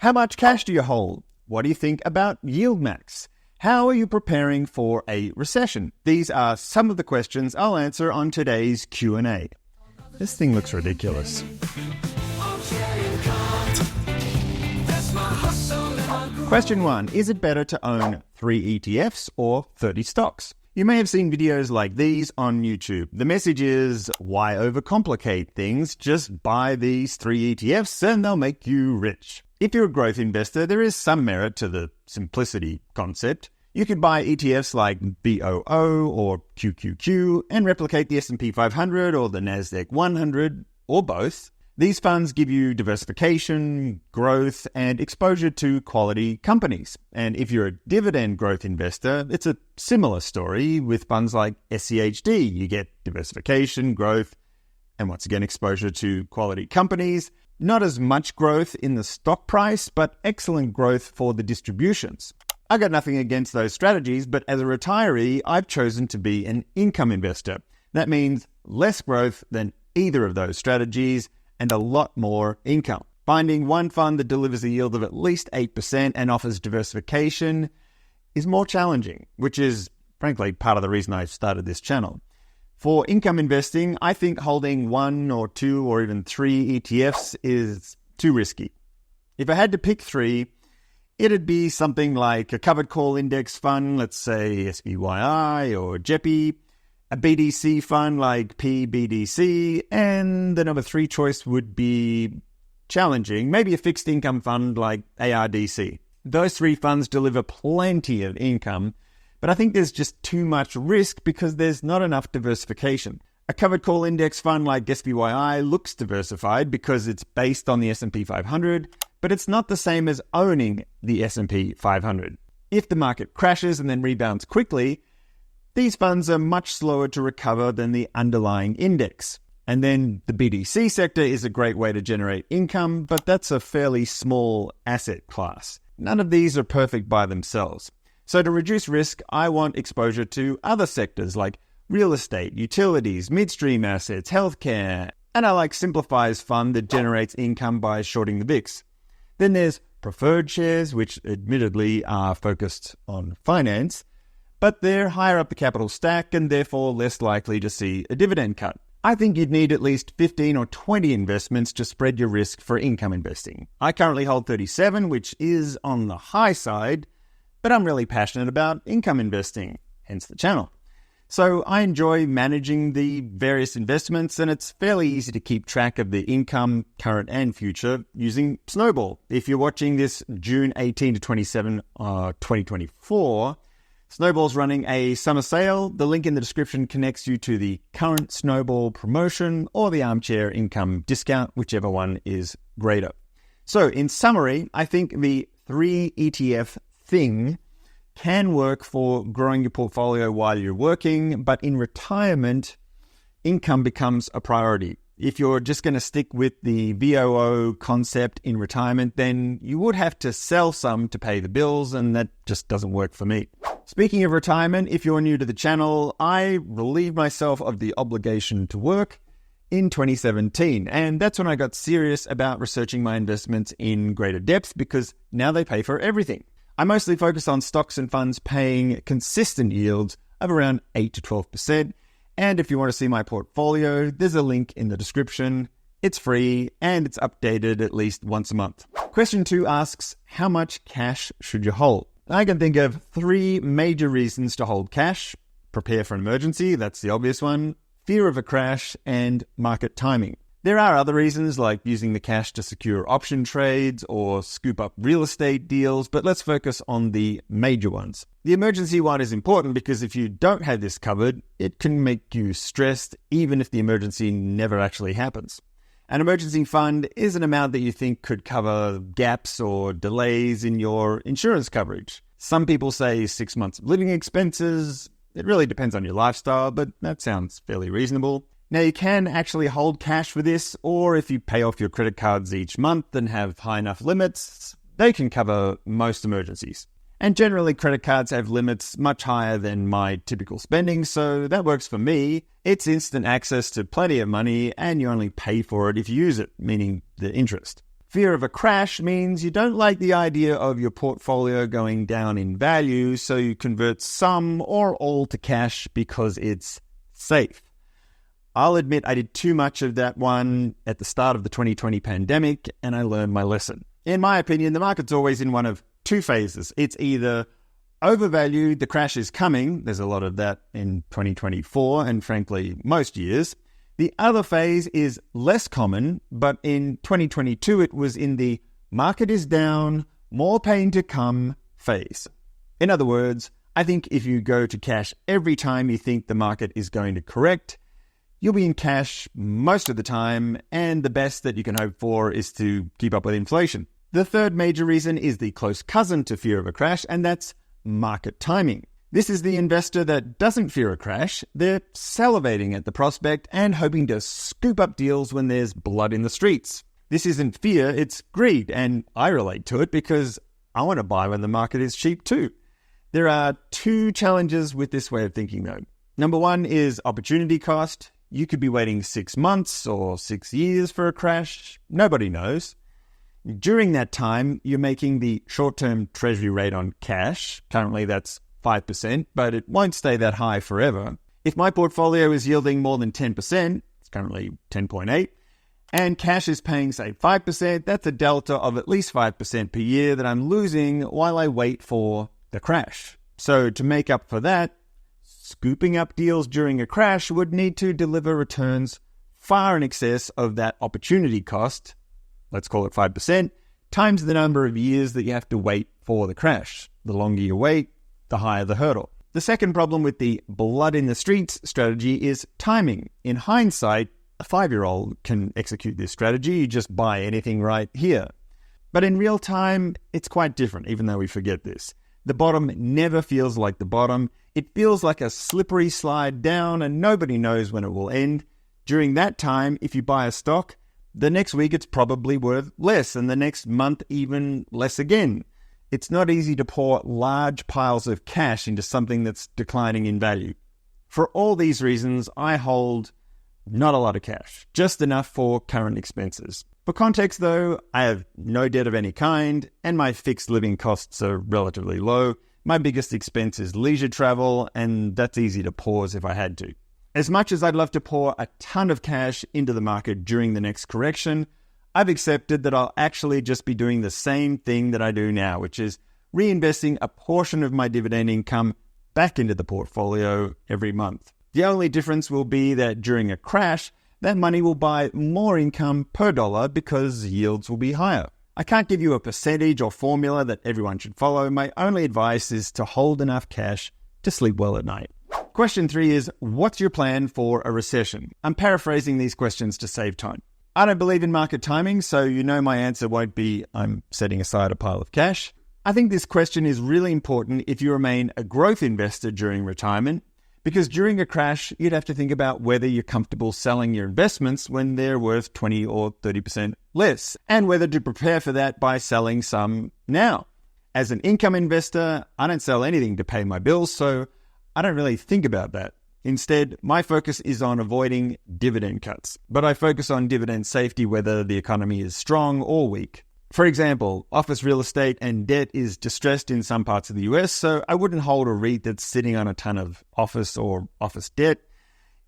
How much cash do you hold? What do you think about Yieldmax? How are you preparing for a recession? These are some of the questions I'll answer on today's Q&A. This thing looks ridiculous. Question 1. Is it better to own 3 ETFs or 30 stocks? You may have seen videos like these on YouTube. The message is, why overcomplicate things? Just buy these 3 ETFs and they'll make you rich. If you're a growth investor, there is some merit to the simplicity concept. You could buy ETFs like BOO or QQQ and replicate the S&P 500 or the NASDAQ 100 or both. These funds give you diversification, growth, and exposure to quality companies. And if you're a dividend growth investor, it's a similar story with funds like SCHD. You get diversification, growth, and once again, exposure to quality companies. Not as much growth in the stock price, but excellent growth for the distributions. I got nothing against those strategies, but as a retiree, I've chosen to be an income investor. That means less growth than either of those strategies, and a lot more income. Finding one fund that delivers a yield of at least 8% and offers diversification is more challenging, which is, frankly, part of the reason I started this channel. For income investing, I think holding 1 or 2 or even 3 ETFs is too risky. If I had to pick 3, it'd be something like a covered call index fund, let's say SPYI or JEPI, a BDC fund like PBDC, and the number 3 choice would be challenging, maybe a fixed income fund like ARDC. Those 3 funds deliver plenty of income, but I think there's just too much risk because there's not enough diversification. A covered call index fund like SPYI looks diversified because it's based on the S&P 500, but it's not the same as owning the S&P 500. If the market crashes and then rebounds quickly, these funds are much slower to recover than the underlying index. And then the BDC sector is a great way to generate income, but that's a fairly small asset class. None of these are perfect by themselves. So to reduce risk, I want exposure to other sectors like real estate, utilities, midstream assets, healthcare, and I like Simplify's fund that generates income by shorting the VIX. Then there's preferred shares, which admittedly are focused on finance, but they're higher up the capital stack and therefore less likely to see a dividend cut. I think you'd need at least 15 or 20 investments to spread your risk for income investing. I currently hold 37, which is on the high side, but I'm really passionate about income investing, hence the channel. So I enjoy managing the various investments, and it's fairly easy to keep track of the income, current and future, using Snowball. If you're watching this June 18 to 27, 2024, Snowball's running a summer sale. The link in the description connects you to the current Snowball promotion or the armchair income discount, whichever one is greater. So in summary, I think the 3 ETF thing can work for growing your portfolio while you're working, but in retirement, income becomes a priority. If you're just going to stick with the VOO concept in retirement, then you would have to sell some to pay the bills, and that just doesn't work for me. Speaking of retirement, if you're new to the channel, I relieved myself of the obligation to work in 2017, and that's when I got serious about researching my investments in greater depth because now they pay for everything. I mostly focus on stocks and funds paying consistent yields of around 8 to 12%. And if you want to see my portfolio, there's a link in the description. It's free and it's updated at least once a month. Question 2 asks, how much cash should you hold? I can think of 3 major reasons to hold cash. Prepare for an emergency, that's the obvious one. Fear of a crash and market timing. There are other reasons like using the cash to secure option trades or scoop up real estate deals, but let's focus on the major ones. The emergency one is important because if you don't have this covered, it can make you stressed even if the emergency never actually happens. An emergency fund is an amount that you think could cover gaps or delays in your insurance coverage. Some people say 6 months of living expenses. It really depends on your lifestyle, but that sounds fairly reasonable. Now, you can actually hold cash for this, or if you pay off your credit cards each month and have high enough limits, they can cover most emergencies. And generally, credit cards have limits much higher than my typical spending, so that works for me. It's instant access to plenty of money, and you only pay for it if you use it, meaning the interest. Fear of a crash means you don't like the idea of your portfolio going down in value, so you convert some or all to cash because it's safe. I'll admit I did too much of that one at the start of the 2020 pandemic, and I learned my lesson. In my opinion, the market's always in one of two phases. It's either overvalued, the crash is coming. There's a lot of that in 2024 and frankly, most years. The other phase is less common, but in 2022, it was in the market is down, more pain to come phase. In other words, I think if you go to cash every time you think the market is going to correct, you'll be in cash most of the time, and the best that you can hope for is to keep up with inflation. The third major reason is the close cousin to fear of a crash, and that's market timing. This is the investor that doesn't fear a crash. They're salivating at the prospect and hoping to scoop up deals when there's blood in the streets. This isn't fear, it's greed, and I relate to it because I want to buy when the market is cheap too. There are two challenges with this way of thinking though. Number one is opportunity cost. You could be waiting 6 months or 6 years for a crash. Nobody knows. During that time, you're making the short-term treasury rate on cash. Currently, that's 5%, but it won't stay that high forever. If my portfolio is yielding more than 10%, it's currently 10.8, and cash is paying, say, 5%, that's a delta of at least 5% per year that I'm losing while I wait for the crash. So to make up for that, scooping up deals during a crash would need to deliver returns far in excess of that opportunity cost, let's call it 5%, times the number of years that you have to wait for the crash. The longer you wait, the higher the hurdle. The second problem with the blood in the streets strategy is timing. In hindsight, a 5-year-old can execute this strategy. You just buy anything right here. But in real time, it's quite different, even though we forget this. The bottom never feels like the bottom. It feels like a slippery slide down, and nobody knows when it will end. During that time, if you buy a stock, the next week it's probably worth less, and the next month even less again. It's not easy to pour large piles of cash into something that's declining in value. For all these reasons, I hold not a lot of cash, just enough for current expenses. For context though, I have no debt of any kind, and my fixed living costs are relatively low. My biggest expense is leisure travel, and that's easy to pause if I had to. As much as I'd love to pour a ton of cash into the market during the next correction, I've accepted that I'll actually just be doing the same thing that I do now, which is reinvesting a portion of my dividend income back into the portfolio every month. The only difference will be that during a crash, that money will buy more income per dollar because yields will be higher. I can't give you a percentage or formula that everyone should follow. My only advice is to hold enough cash to sleep well at night. Question 3 is, what's your plan for a recession? I'm paraphrasing these questions to save time. I don't believe in market timing, so you know my answer won't be I'm setting aside a pile of cash. I think this question is really important if you remain a growth investor during retirement, because during a crash, you'd have to think about whether you're comfortable selling your investments when they're worth 20 or 30% less, and whether to prepare for that by selling some now. As an income investor, I don't sell anything to pay my bills, so I don't really think about that. Instead, my focus is on avoiding dividend cuts, but I focus on dividend safety whether the economy is strong or weak. For example, office real estate and debt is distressed in some parts of the US, so I wouldn't hold a REIT that's sitting on a ton of office or office debt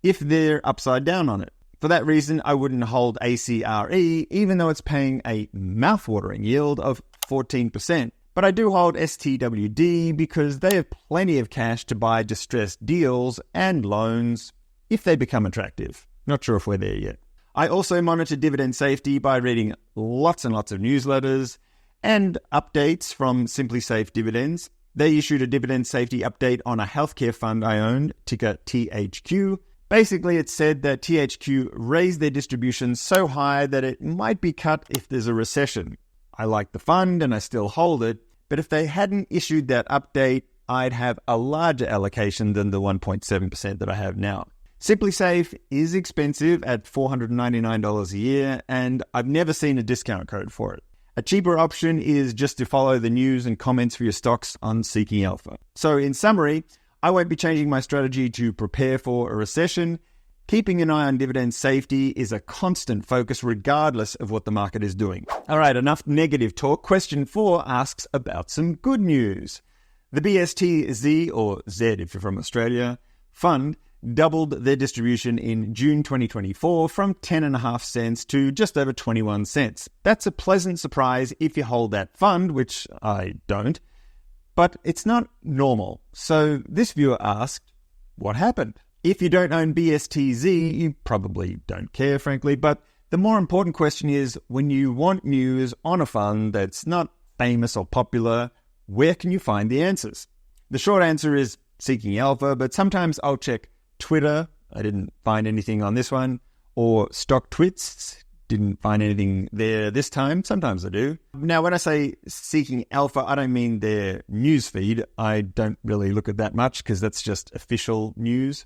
if they're upside down on it. For that reason, I wouldn't hold ACRE even though it's paying a mouth-watering yield of 14%. But I do hold STWD because they have plenty of cash to buy distressed deals and loans if they become attractive. Not sure if we're there yet. I also monitor dividend safety by reading lots and lots of newsletters and updates from Simply Safe Dividends. They issued a dividend safety update on a healthcare fund I owned, ticker THQ. Basically, it said that THQ raised their distributions so high that it might be cut if there's a recession. I like the fund and I still hold it, but if they hadn't issued that update, I'd have a larger allocation than the 1.7% that I have now. Simply Safe is expensive at $499 a year, and I've never seen a discount code for it. A cheaper option is just to follow the news and comments for your stocks on Seeking Alpha. So in summary, I won't be changing my strategy to prepare for a recession. Keeping an eye on dividend safety is a constant focus regardless of what the market is doing. All right, enough negative talk. Question 4 asks about some good news. The BSTZ, or Z if you're from Australia, fund doubled their distribution in June 2024 from 10.5 cents to just over 21 cents. That's a pleasant surprise if you hold that fund, which I don't, but it's not normal. So this viewer asked, what happened? If you don't own BSTZ, you probably don't care, frankly, but the more important question is, when you want news on a fund that's not famous or popular, where can you find the answers? The short answer is Seeking Alpha, but sometimes I'll check Twitter, I didn't find anything on this one, or Stock Twits, didn't find anything there this time. Sometimes I do. Now, when I say Seeking Alpha, I don't mean their news feed. I don't really look at that much because that's just official news.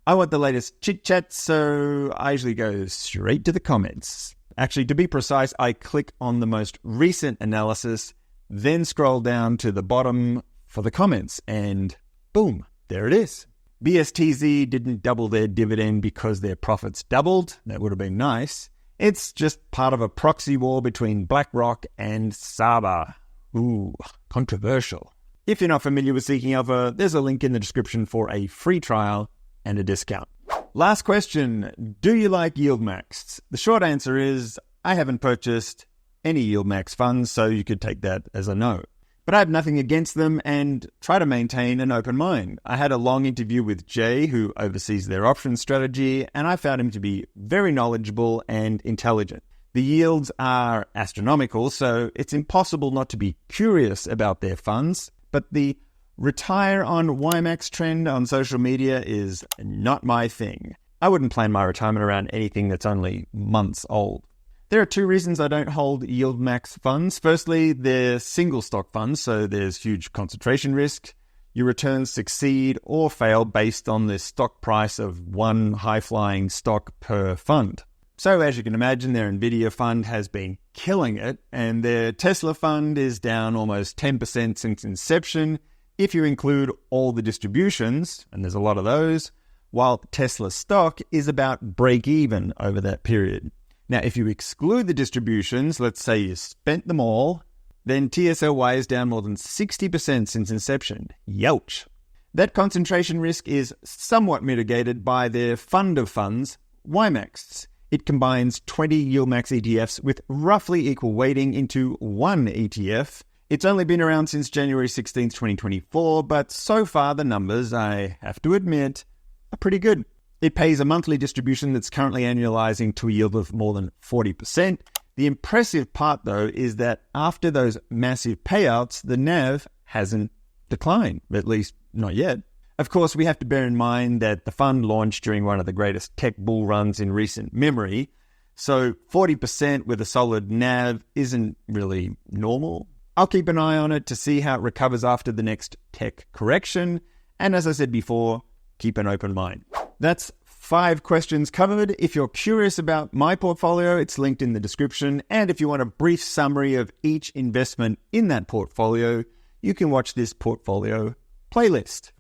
I want the latest chit-chat, so I usually go straight to the comments. Actually, to be precise, I click on the most recent analysis, then scroll down to the bottom for the comments, and boom, there it is. BSTZ didn't double their dividend because their profits doubled. That would have been nice. It's just part of a proxy war between BlackRock and Saba. Ooh, controversial. If you're not familiar with Seeking Alpha, there's a link in the description for a free trial and a discount. Last question. Do you like Yieldmax? The short answer is I haven't purchased any Yieldmax funds, so you could take that as a no. But I have nothing against them and try to maintain an open mind. I had a long interview with Jay, who oversees their options strategy, and I found him to be very knowledgeable and intelligent. The yields are astronomical, so it's impossible not to be curious about their funds. But the retire on Ymax trend on social media is not my thing. I wouldn't plan my retirement around anything that's only months old. There are 2 reasons I don't hold Yieldmax funds. Firstly, they're single stock funds, so there's huge concentration risk. Your returns succeed or fail based on the stock price of one high-flying stock per fund. So as you can imagine, their Nvidia fund has been killing it, and their Tesla fund is down almost 10% since inception, if you include all the distributions, and there's a lot of those, while Tesla stock is about break-even over that period. Now, if you exclude the distributions, let's say you spent them all, then TSLY is down more than 60% since inception. Youch! That concentration risk is somewhat mitigated by their fund of funds, Ymax. It combines 20 Yieldmax ETFs with roughly equal weighting into one ETF. It's only been around since January 16, 2024, but so far the numbers, I have to admit, are pretty good. It pays a monthly distribution that's currently annualizing to a yield of more than 40%. The impressive part, though, is that after those massive payouts, the NAV hasn't declined, at least not yet. Of course, we have to bear in mind that the fund launched during one of the greatest tech bull runs in recent memory, so 40% with a solid NAV isn't really normal. I'll keep an eye on it to see how it recovers after the next tech correction, and as I said before, keep an open mind. That's 5 questions covered. If you're curious about my portfolio, it's linked in the description. And if you want a brief summary of each investment in that portfolio, you can watch this portfolio playlist.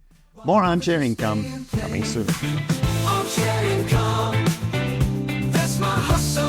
More armchair income coming soon. Armchair income, that's my hustle.